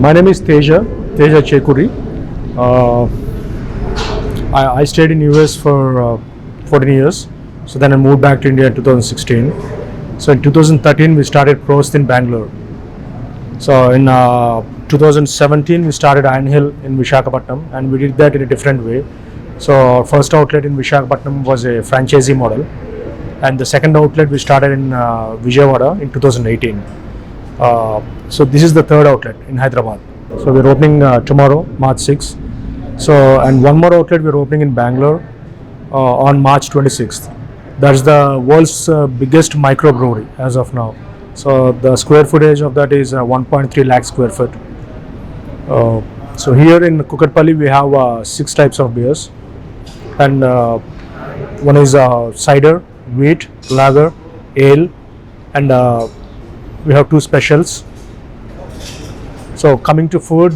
My name is Teja Chekuri. Uh, I stayed in US for 14 years. So then I moved back to India in 2016. So in 2013 we started Prost in Bangalore. So in 2017 we started Iron Hill in Visakhapatnam, and we did that in a different way. So our first outlet in Visakhapatnam was a franchisee model, and the second outlet we started in Vijayawada in 2018. So this is the third outlet in Hyderabad. So we're opening tomorrow, March 6th. So, and one more outlet we're opening in Bangalore on March 26th. That's the world's biggest microbrewery as of now. So the square footage of that is 1.3 lakh square foot. So here in Kukatpalli we have 6 types of beers, and one is cider, wheat, lager, ale, and we have 2 specials. So coming to food,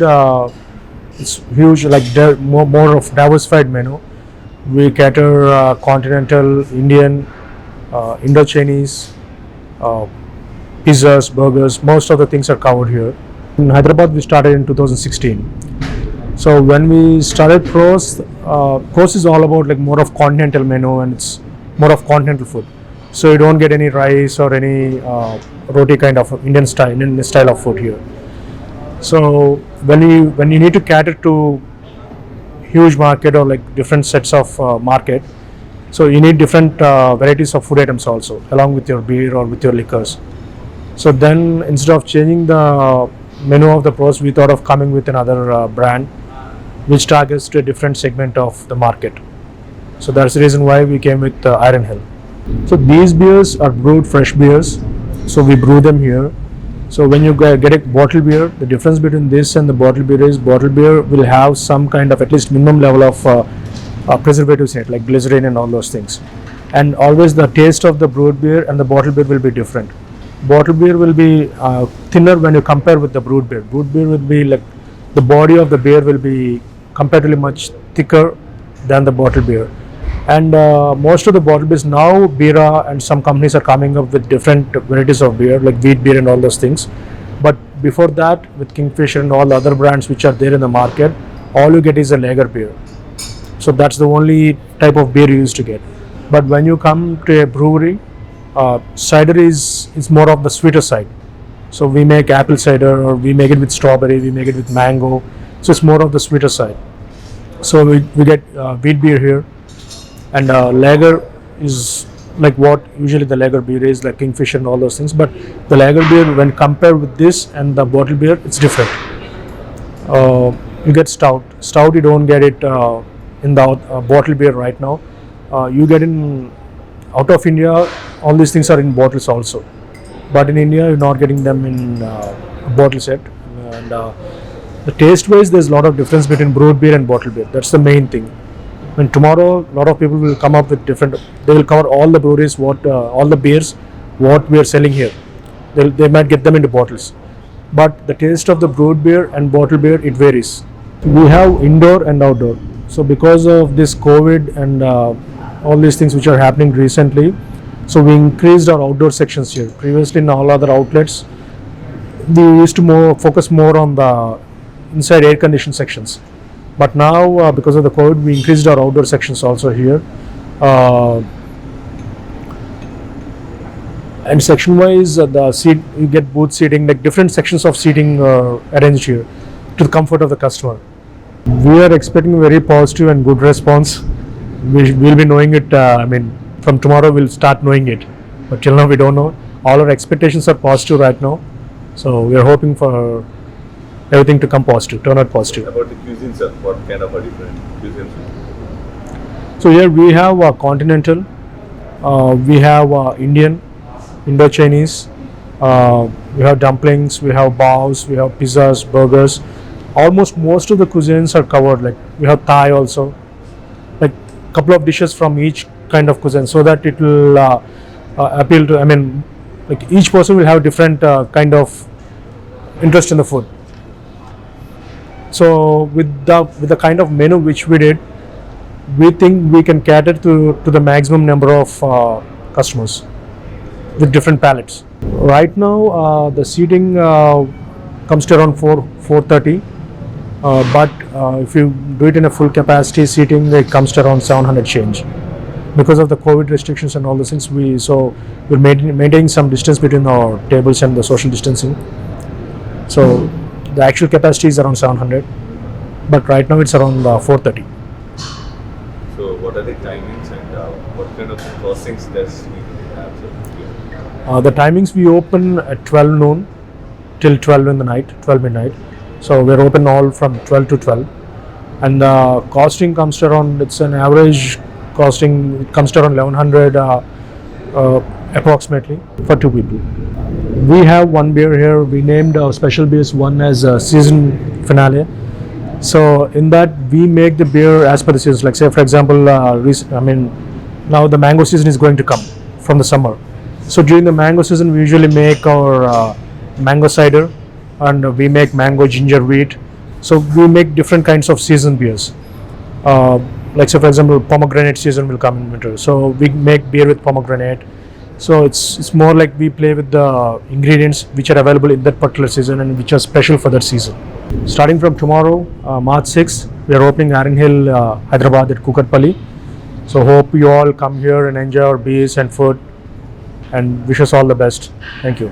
it's huge, like more of diversified menu. We cater continental, Indian, Indo-Chinese, pizzas, burgers. Most of the things are covered here. In Hyderabad we started in 2016. So when we started Prost, Prost is all about like more of continental menu, and it's more of continental food. So you don't get any rice or any roti kind of Indian style of food here. So when you need to cater to huge market or like different sets of market, so you need different varieties of food items also along with your beer or with your liquors. So then instead of changing the menu of the Prost, we thought of coming with another brand which targets to a different segment of the market. So that's the reason why we came with Iron Hill. So these beers are brewed fresh beers, so we brew them here. So when you get a bottled beer, the difference between this and the bottled beer is bottled beer will have some kind of at least minimum level of preservatives in it, like glycerin and all those things. And always the taste of the brewed beer and the bottled beer will be different. Bottled beer will be thinner when you compare with the brewed beer. Brewed beer will be like the body of the beer will be comparatively much thicker than the bottled beer. And most of the bottled beers now, Bira and some companies are coming up with different varieties of beer, like wheat beer and all those things. But before that, with Kingfisher and all the other brands which are there in the market, all you get is a lager beer. So that's the only type of beer you used to get. But when you come to a brewery, cider is more of the sweeter side. So we make apple cider, or we make it with strawberry, we make it with mango. So it's more of the sweeter side. So we get wheat beer here. And lager is like what usually the lager beer is, like Kingfisher and all those things. But the lager beer, when compared with this and the bottled beer, it's different. You get stout. Stout you don't get it in the bottled beer right now. You get in out of India. All these things are in bottles also. But in India, you're not getting them in a bottle set. And the taste wise, there's a lot of difference between brewed beer and bottled beer. That's the main thing. When tomorrow, a lot of people will come up with different. They will cover all the breweries, all the beers, what we are selling here. They might get them into bottles, but the taste of the brewed beer and bottled beer, it varies. We have indoor and outdoor. So because of this COVID and all these things which are happening recently, so we increased our outdoor sections here. Previously, in all other outlets, we used to focus more on the inside air conditioned sections. But now, because of the COVID, we increased our outdoor sections also here. And section-wise, the seat you get booth seating, like different sections of seating arranged here to the comfort of the customer. We are expecting very positive and good response. We'll be knowing it. From tomorrow we'll start knowing it. But till now we don't know. All our expectations are positive right now. So we are hoping for everything to come positive, turn out positive. About the cuisines, sir, what kind of a different cuisines? So here we have continental, we have Indian, Indo-Chinese, we have dumplings, we have baos, we have pizzas, burgers. Almost most of the cuisines are covered. Like we have Thai also, like couple of dishes from each kind of cuisine, so that it will appeal to. Like each person will have different kind of interest in the food. So with the kind of menu which we did, we think we can cater to the maximum number of customers with different palettes. Right now, the seating comes to around 430. But if you do it in a full capacity seating, it comes to around 700 change. Because of the COVID restrictions and all those things, we're maintaining some distance between our tables and the social distancing. So the actual capacity is around 700, but right now it's around 430. So what are the timings and what kind of crossings does we have? Sir? The timings, we open at 12 noon till 12 in the night, 12 midnight. So we're open all from 12 to 12. And the costing comes to around, it's an average costing, it comes to around 1100 approximately for 2 people. We have one beer here. We named our special beers one as a season finale. So in that we make the beer as per the seasons. Like say for example, now the mango season is going to come from the summer. So during the mango season, we usually make our mango cider, and we make mango ginger wheat. So we make different kinds of season beers. Like say for example, pomegranate season will come in winter. So we make beer with pomegranate. So it's more like we play with the ingredients which are available in that particular season and which are special for that season. Starting from tomorrow, March 6th, we are opening Iron Hill, Hyderabad at Kukatpalli. So hope you all come here and enjoy our beers and food, and wish us all the best. Thank you.